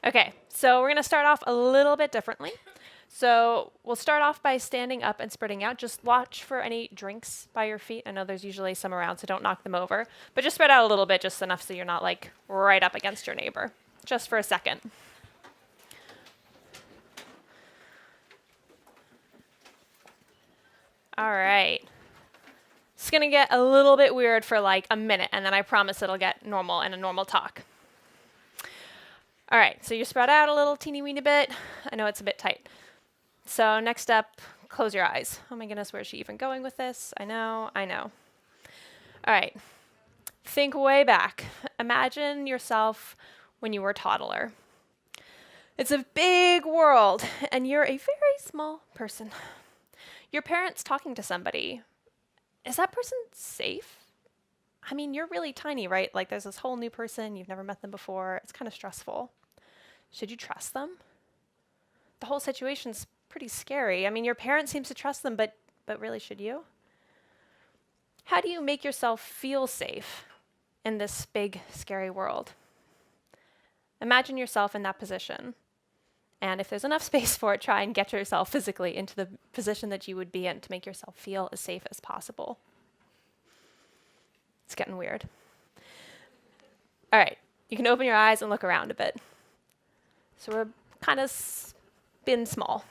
Okay, so we're going to start off a little bit differently. So we'll start off by standing up and spreading out. Just watch for any drinks by your feet. I know there's usually some around, so don't knock them over. But just spread out a little bit, just enough so you're not like right up against your neighbor. Just for a second. All right. It's going to get a little bit weird for like a minute, and then I promise it'll get normal and a normal talk. All right, so you spread out a little teeny weeny bit. I know it's a bit tight. So next up, close your eyes. Oh my goodness, where is she even going with this? I know. All right, think way back. Imagine yourself when you were a toddler. It's a big world, and you're a very small person. Your parents talking to somebody. Is that person safe? I mean, you're really tiny, right? Like there's this whole new person, you've never met them before. It's kind of stressful. Should you trust them? The whole situation's pretty scary. I mean, your parent seems to trust them, but really, should you? How do you make yourself feel safe in this big, scary world? Imagine yourself in that position. And if there's enough space for it, try and get yourself physically into the position that you would be in to make yourself feel as safe as possible. It's getting weird. All right, you can open your eyes and look around a bit. So we're kind of been small.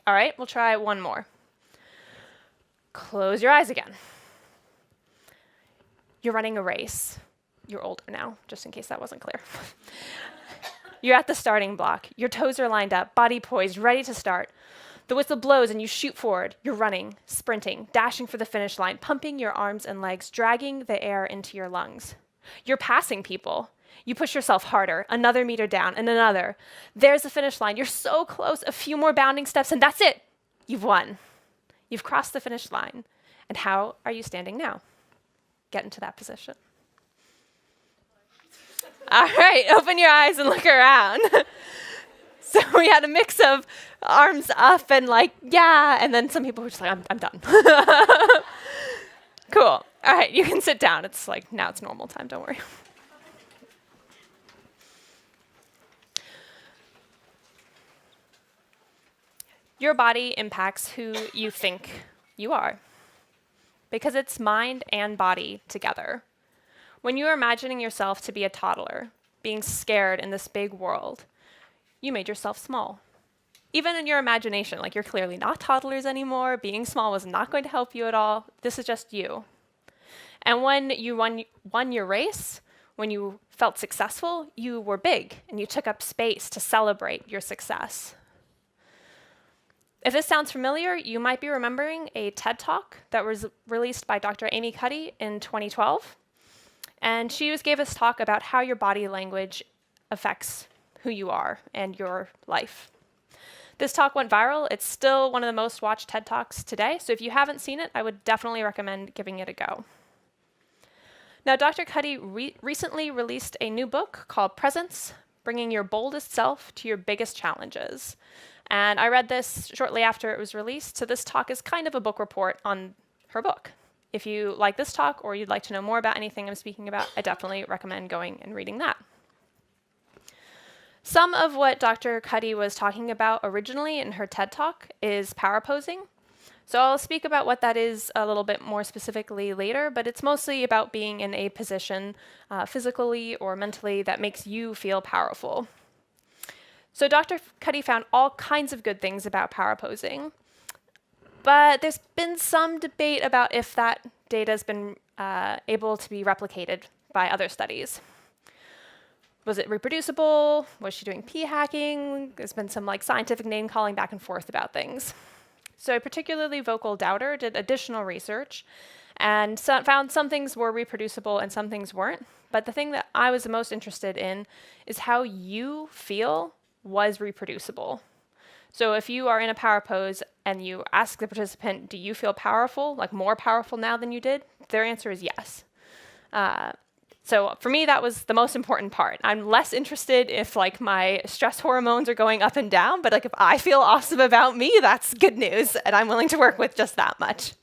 All right, we'll try one more. Close your eyes again. You're running a race. You're older now, just in case that wasn't clear. You're at the starting block. Your toes are lined up, body poised, ready to start. The whistle blows and you shoot forward. You're running, sprinting, dashing for the finish line, pumping your arms and legs, dragging the air into your lungs. You're passing people. You push yourself harder, another meter down and another. There's the finish line. You're so close, a few more bounding steps, and that's it. You've won. You've crossed the finish line. And how are you standing now? Get into that position. All right, open your eyes and look around. So we had a mix of arms up and like, yeah, and then some people were just like, I'm done. Cool. All right, you can sit down. It's like, now it's normal time, don't worry. Your body impacts who you think you are because it's mind and body together. When you're imagining yourself to be a toddler, being scared in this big world, you made yourself small. Even in your imagination, like you're clearly not toddlers anymore, being small was not going to help you at all. This is just you. And when you won your race, when you felt successful, you were big and you took up space to celebrate your success. If this sounds familiar, you might be remembering a TED Talk that was released by Dr. Amy Cuddy in 2012. And she gave us a talk about how your body language affects who you are and your life. This talk went viral. It's still one of the most watched TED Talks today. So if you haven't seen it, I would definitely recommend giving it a go. Now, Dr. Cuddy recently released a new book called Presence, Bringing Your Boldest Self to Your Biggest Challenges. And I read this shortly after it was released, so this talk is kind of a book report on her book. If you like this talk or you'd like to know more about anything I'm speaking about, I definitely recommend going and reading that. Some of what Dr. Cuddy was talking about originally in her TED Talk is power posing. So I'll speak about what that is a little bit more specifically later, but it's mostly about being in a position physically or mentally that makes you feel powerful. So Dr. Cuddy found all kinds of good things about power posing, but there's been some debate about if that data has been able to be replicated by other studies. Was it reproducible? Was she doing p-hacking? There's been some like scientific name calling back and forth about things. So a particularly vocal doubter did additional research and found some things were reproducible and some things weren't. But the thing that I was the most interested in is how you feel was reproducible. So if you are in a power pose and you ask the participant, do you feel powerful, like more powerful now than you did? Their answer is yes. So for me, that was the most important part. I'm less interested if like my stress hormones are going up and down, but like if I feel awesome about me, that's good news, and I'm willing to work with just that much.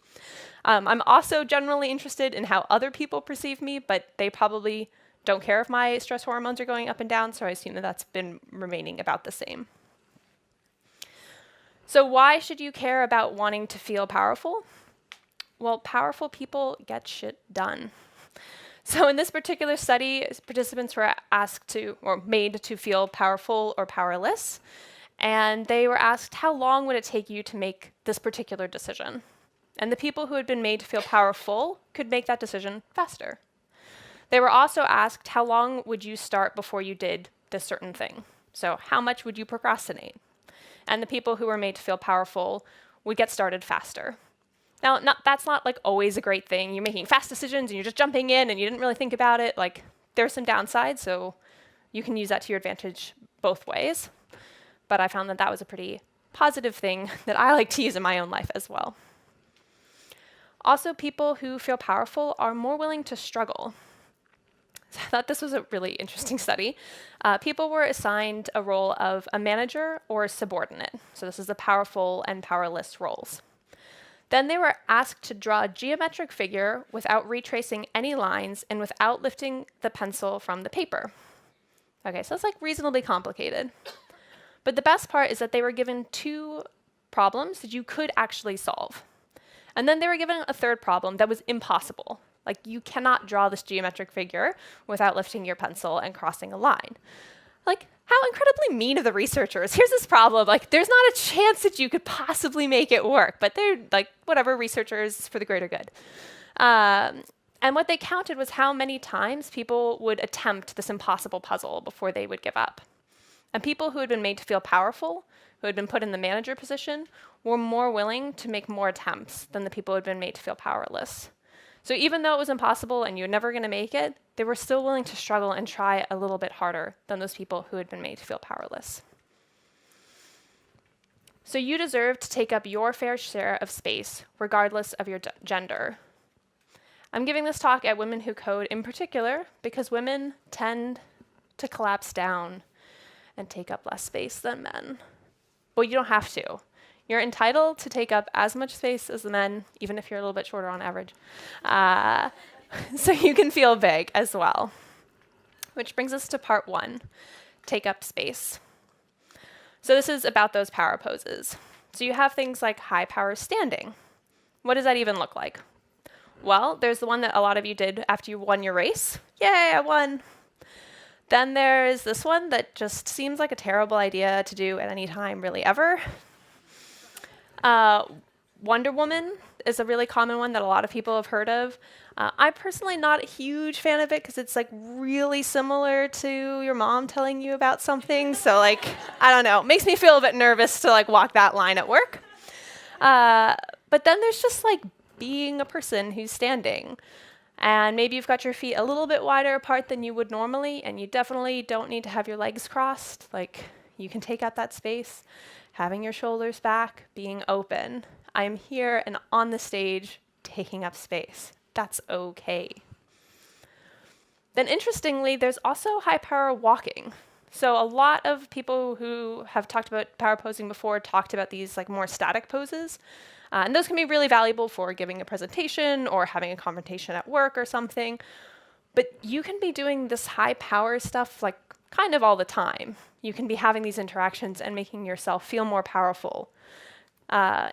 I'm also generally interested in how other people perceive me, but they probably don't care if my stress hormones are going up and down, so I assume that that's been remaining about the same. So why should you care about wanting to feel powerful? Well, powerful people get shit done. So in this particular study, participants were asked to, or made to feel powerful or powerless, and they were asked, how long would it take you to make this particular decision? And the people who had been made to feel powerful could make that decision faster. They were also asked, how long would you start before you did this certain thing? So how much would you procrastinate? And the people who were made to feel powerful would get started faster. Now, that's not like always a great thing. You're making fast decisions and you're just jumping in and you didn't really think about it. Like, there's some downsides, so you can use that to your advantage both ways. But I found that that was a pretty positive thing that I like to use in my own life as well. Also, people who feel powerful are more willing to struggle. So I thought this was a really interesting study. People were assigned a role of a manager or a subordinate. So this is the powerful and powerless roles. Then they were asked to draw a geometric figure without retracing any lines and without lifting the pencil from the paper. Okay, so it's like reasonably complicated. But the best part is that they were given 2 problems that you could actually solve. And then they were given a third problem that was impossible. Like, you cannot draw this geometric figure without lifting your pencil and crossing a line. Like, how incredibly mean of the researchers. Here's this problem. Like, there's not a chance that you could possibly make it work, but they're like, whatever, researchers for the greater good. And what they counted was how many times people would attempt this impossible puzzle before they would give up. And people who had been made to feel powerful, who had been put in the manager position, were more willing to make more attempts than the people who had been made to feel powerless. So even though it was impossible and you're never going to make it, they were still willing to struggle and try a little bit harder than those people who had been made to feel powerless. So you deserve to take up your fair share of space, regardless of your gender. I'm giving this talk at Women Who Code in particular because women tend to collapse down and take up less space than men. But you don't have to. You're entitled to take up as much space as the men, even if you're a little bit shorter on average. So you can feel big as well. Which brings us to part 1, take up space. So this is about those power poses. So you have things like high power standing. What does that even look like? Well, there's the one that a lot of you did after you won your race. Yay, I won. Then there's this one that just seems like a terrible idea to do at any time, really, ever. Wonder Woman is a really common one that a lot of people have heard of. I'm personally not a huge fan of it because it's like really similar to your mom telling you about something. So like, I don't know, it makes me feel a bit nervous to like walk that line at work. But then there's just like being a person who's standing. And maybe you've got your feet a little bit wider apart than you would normally, and you definitely don't need to have your legs crossed. Like, you can take out that space, having your shoulders back, being open. I'm here and on the stage taking up space. That's okay. Then interestingly, there's also high power walking. So a lot of people who have talked about power posing before talked about these like more static poses. And those can be really valuable for giving a presentation or having a confrontation at work or something. But you can be doing this high power stuff like kind of all the time. You can be having these interactions and making yourself feel more powerful.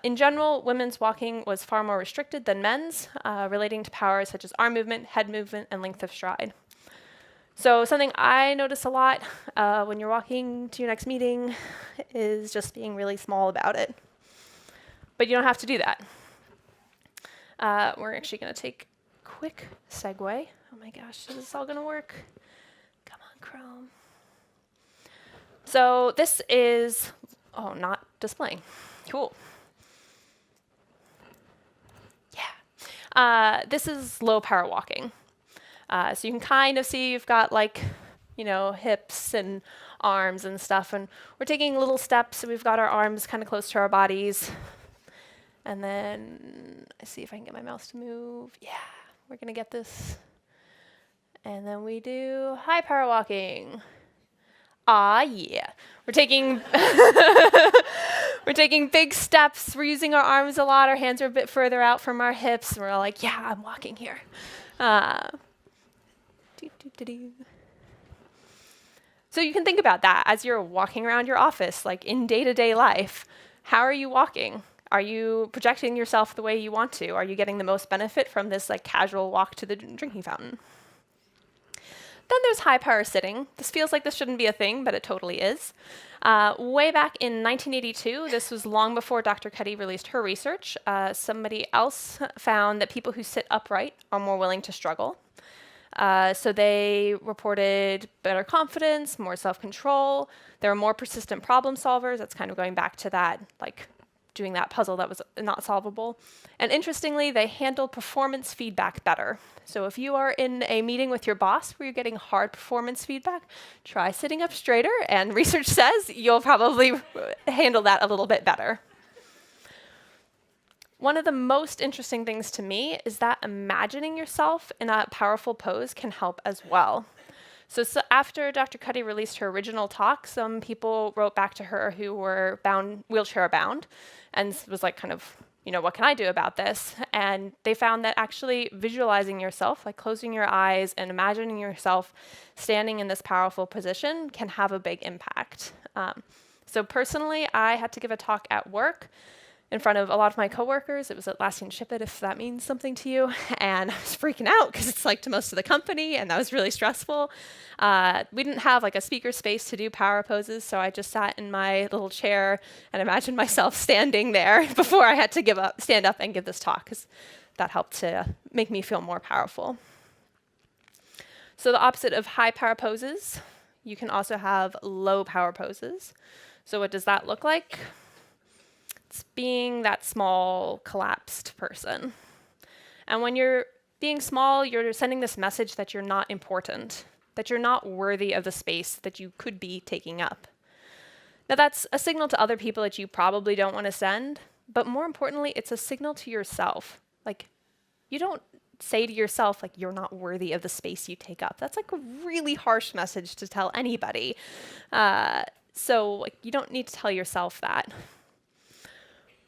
In general, women's walking was far more restricted than men's, relating to powers such as arm movement, head movement, and length of stride. So something I notice a lot when you're walking to your next meeting is just being really small about it. But you don't have to do that. We're actually going to take a quick segue. Oh my gosh, is this all going to work? Come on, Chrome. So this is, not displaying. Cool. Yeah. This is low power walking. So you can kind of see you've got like, hips and arms and stuff. And we're taking little steps. So we've got our arms kind of close to our bodies. And then I see if I can get my mouse to move. Yeah, we're going to get this. And then we do high power walking. Yeah. We're taking we're taking big steps. We're using our arms a lot. Our hands are a bit further out from our hips. And we're all like, yeah, I'm walking here. So you can think about that as you're walking around your office, like in day-to-day life. How are you walking? Are you projecting yourself the way you want to? Are you getting the most benefit from this like casual walk to the drinking fountain? Then there's high power sitting. This feels like this shouldn't be a thing, but it totally is. Way back in 1982, this was long before Dr. Cuddy released her research, somebody else found that people who sit upright are more willing to struggle. So they reported better confidence, more self-control. There were more persistent problem solvers. That's kind of going back to that, like doing that puzzle that was not solvable. And interestingly, they handled performance feedback better. So if you are in a meeting with your boss where you're getting hard performance feedback, try sitting up straighter, and research says you'll probably handle that a little bit better. One of the most interesting things to me is that imagining yourself in a powerful pose can help as well. So after Dr. Cuddy released her original talk, some people wrote back to her who were wheelchair bound, and was like kind of, what can I do about this? And they found that actually visualizing yourself, like closing your eyes and imagining yourself standing in this powerful position can have a big impact. So personally, I had to give a talk at work in front of a lot of my coworkers. It was at Atlassian Ship It, if that means something to you. And I was freaking out because it's like to most of the company, and that was really stressful. We didn't have like a speaker space to do power poses, so I just sat in my little chair and imagined myself standing there before I had to stand up and give this talk, because that helped to make me feel more powerful. So the opposite of high power poses, you can also have low power poses. So what does that look like? It's being that small, collapsed person. And when you're being small, you're sending this message that you're not important, that you're not worthy of the space that you could be taking up. Now that's a signal to other people that you probably don't want to send, but more importantly, it's a signal to yourself. Like, you don't say to yourself, like, you're not worthy of the space you take up. That's like a really harsh message to tell anybody. So like, you don't need to tell yourself that.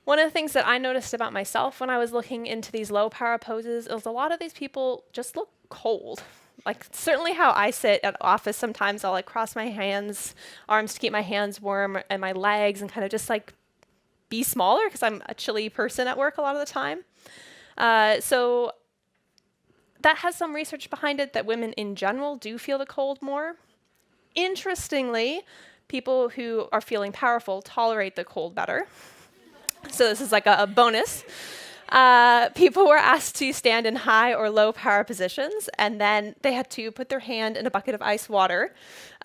One of the things that I noticed about myself when I was looking into these low power poses is a lot of these people just look cold. Like certainly how I sit at office, sometimes I'll like cross my arms to keep my hands warm and my legs, and kind of just like be smaller because I'm a chilly person at work a lot of the time. So that has some research behind it that women in general do feel the cold more. Interestingly, people who are feeling powerful tolerate the cold better. So this is like a bonus. People were asked to stand in high or low power positions, and then they had to put their hand in a bucket of ice water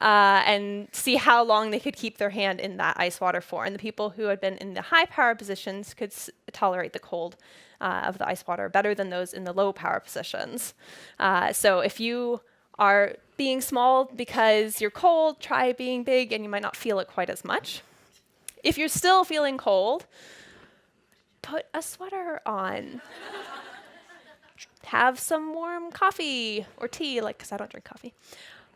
and see how long they could keep their hand in that ice water for. And the people who had been in the high power positions could tolerate the cold of the ice water better than those in the low power positions. So if you are being small because you're cold, try being big and you might not feel it quite as much. If you're still feeling cold, put a sweater on. Have some warm coffee or tea, like, because I don't drink coffee.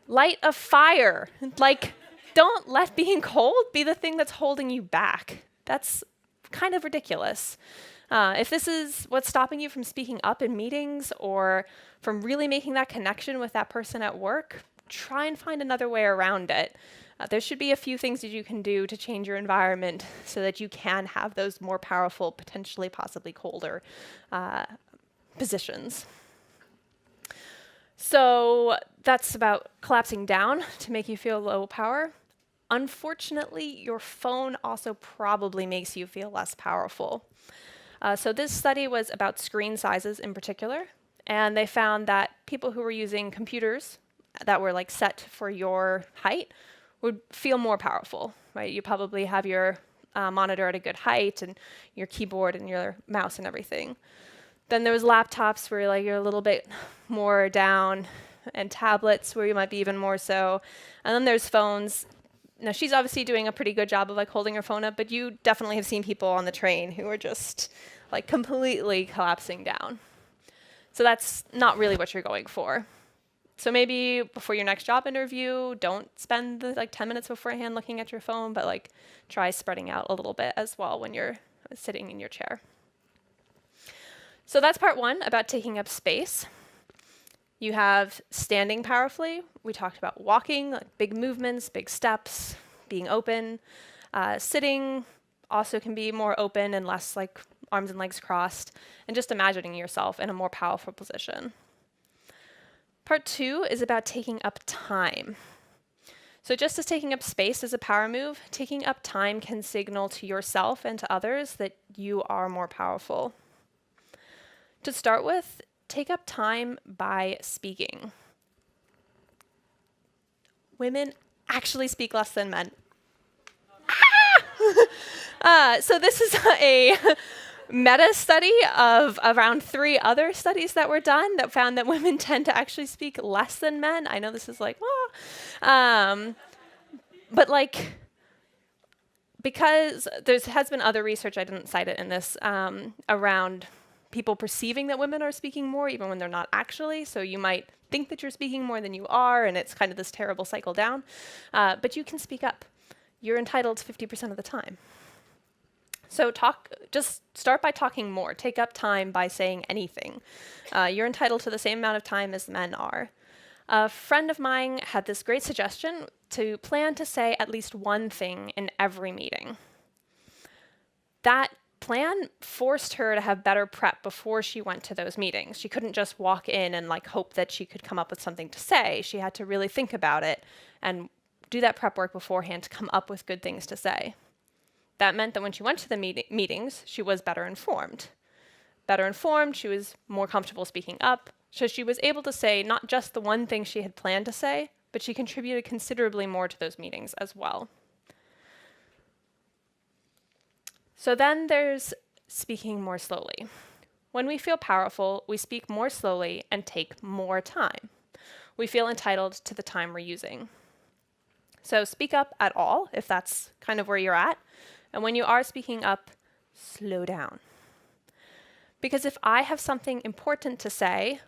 Light a fire. Like, don't let being cold be the thing that's holding you back. That's kind of ridiculous. If this is what's stopping you from speaking up in meetings or from really making that connection with that person at work, try and find another way around it. There should be a few things that you can do to change your environment so that you can have those more powerful, potentially possibly colder positions. So that's about collapsing down to make you feel low power. Unfortunately, your phone also probably makes you feel less powerful. So this study was about screen sizes in particular, and they found that people who were using computers that were like set for your height would feel more powerful, right? You probably have your monitor at a good height and your keyboard and your mouse and everything. Then there was laptops where you're a little bit more down, and tablets where you might be even more so. And then there's phones. Now she's obviously doing a pretty good job of like holding her phone up, but you definitely have seen people on the train who are just like completely collapsing down. So that's not really what you're going for. So maybe before your next job interview, don't spend the 10 minutes beforehand looking at your phone, but like try spreading out a little bit as well when you're sitting in your chair. So that's part one about taking up space. You have standing powerfully. We talked about walking, like big movements, big steps, being open. Sitting also can be more open and less like arms and legs crossed, and just imagining yourself in a more powerful position. Part 2 is about taking up time. So just as taking up space is a power move, taking up time can signal to yourself and to others that you are more powerful. To start with, take up time by speaking. Women actually speak less than men. So this is a meta study of around 3 other studies that were done that found that women tend to actually speak less than men. I know this is like, but like, because has been other research, I didn't cite it in this, around people perceiving that women are speaking more even when they're not actually. So you might think that you're speaking more than you are, and it's kind of this terrible cycle down. But you can speak up. You're entitled 50% of the time. So just start by talking more. Take up time by saying anything. You're entitled to the same amount of time as men are. A friend of mine had this great suggestion to plan to say at least one thing in every meeting. That plan forced her to have better prep before she went to those meetings. She couldn't just walk in and like hope that she could come up with something to say. She had to really think about it and do that prep work beforehand to come up with good things to say. That meant that when she went to the meetings, she was better informed. Better informed, she was more comfortable speaking up, so she was able to say not just the one thing she had planned to say, but she contributed considerably more to those meetings as well. So then there's speaking more slowly. When we feel powerful, we speak more slowly and take more time. We feel entitled to the time we're using. So speak up at all, if that's kind of where you're at. And when you are speaking up, slow down. Because if I have something important to say,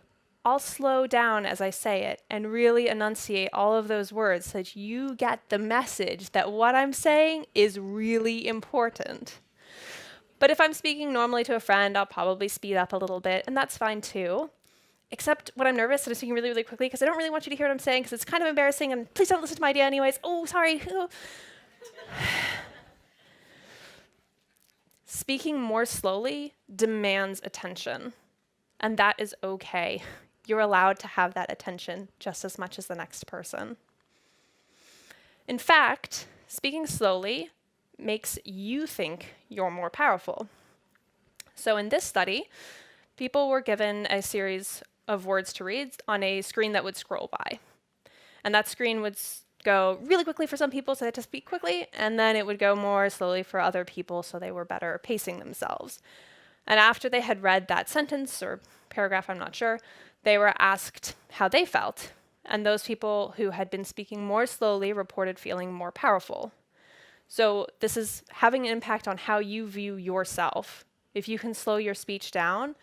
I'll slow down as I say it and really enunciate all of those words so that you get the message that what I'm saying is really important. But if I'm speaking normally to a friend, I'll probably speed up a little bit, and that's fine too. Except when I'm nervous and I'm speaking really, really quickly because I don't really want you to hear what I'm saying because it's kind of embarrassing, and please don't listen to my idea anyways. Oh, sorry. Speaking more slowly demands attention, and that is okay. You're allowed to have that attention just as much as the next person. In fact, speaking slowly makes you think you're more powerful. So in this study, people were given a series of words to read on a screen that would scroll by. And that screen would go really quickly for some people, so they had to speak quickly, and then it would go more slowly for other people, so they were better pacing themselves. And after they had read that sentence or paragraph, I'm not sure, they were asked how they felt. And those people who had been speaking more slowly reported feeling more powerful. So this is having an impact on how you view yourself. If you can slow your speech down,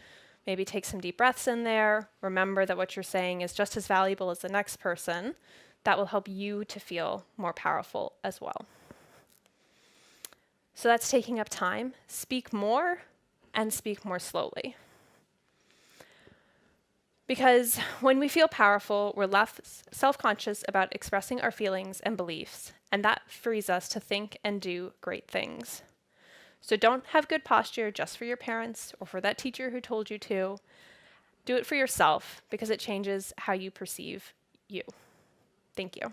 maybe take some deep breaths in there, remember that what you're saying is just as valuable as the next person, that will help you to feel more powerful as well. So that's taking up time. Speak more and speak more slowly. Because when we feel powerful, we're less self-conscious about expressing our feelings and beliefs, and that frees us to think and do great things. So don't have good posture just for your parents or for that teacher who told you to. Do it for yourself because it changes how you perceive you. Thank you.